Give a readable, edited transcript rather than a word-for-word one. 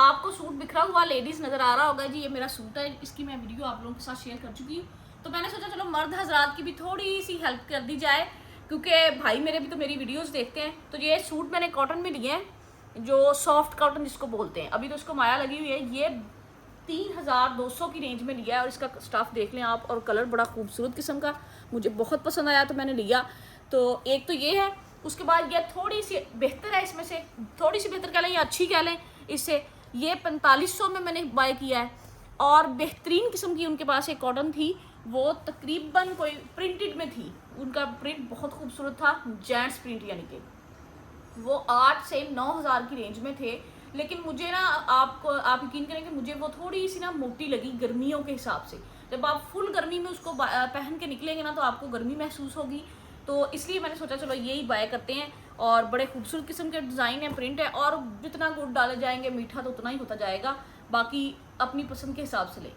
आपको सूट बिखरा हुआ लेडीज़ नज़र आ रहा होगा जी, ये मेरा सूट है, इसकी मैं वीडियो आप लोगों के साथ शेयर कर चुकी हूँ। तो मैंने सोचा चलो मर्द हजरात की भी थोड़ी सी हेल्प कर दी जाए, क्योंकि भाई मेरे भी तो मेरी वीडियोस देखते हैं। तो ये सूट मैंने कॉटन में लिए हैं, जो सॉफ्ट कॉटन जिसको बोलते हैं। अभी तो इसको माया लगी हुई है। ये 3200 की रेंज में लिया है और इसका स्टफ देख लें आप, और कलर बड़ा खूबसूरत किस्म का मुझे बहुत पसंद आया तो मैंने लिया। तो एक तो ये है, उसके बाद ये थोड़ी सी बेहतर है, इसमें से थोड़ी सी बेहतर कह लें या अच्छी कह लें इससे, ये 4500 में मैंने बाय किया है। और बेहतरीन किस्म की उनके पास एक कॉटन थी, वो तकरीबन कोई प्रिंटेड में थी, उनका प्रिंट बहुत खूबसूरत था, जेंट्स प्रिंट यानी कि वो 8 से 9000 की रेंज में थे। लेकिन मुझे ना, आप यकीन करें कि मुझे वो थोड़ी सी ना मोटी लगी गर्मियों के हिसाब से। जब आप फुल गर्मी में उसको पहन के निकलेंगे ना तो आपको गर्मी महसूस होगी। तो इसलिए मैंने सोचा चलो यही बाय करते हैं। और बड़े खूबसूरत किस्म के डिज़ाइन है, प्रिंट है, और जितना गुड़ डाले जाएंगे मीठा तो उतना ही होता जाएगा। बाकी अपनी पसंद के हिसाब से लें।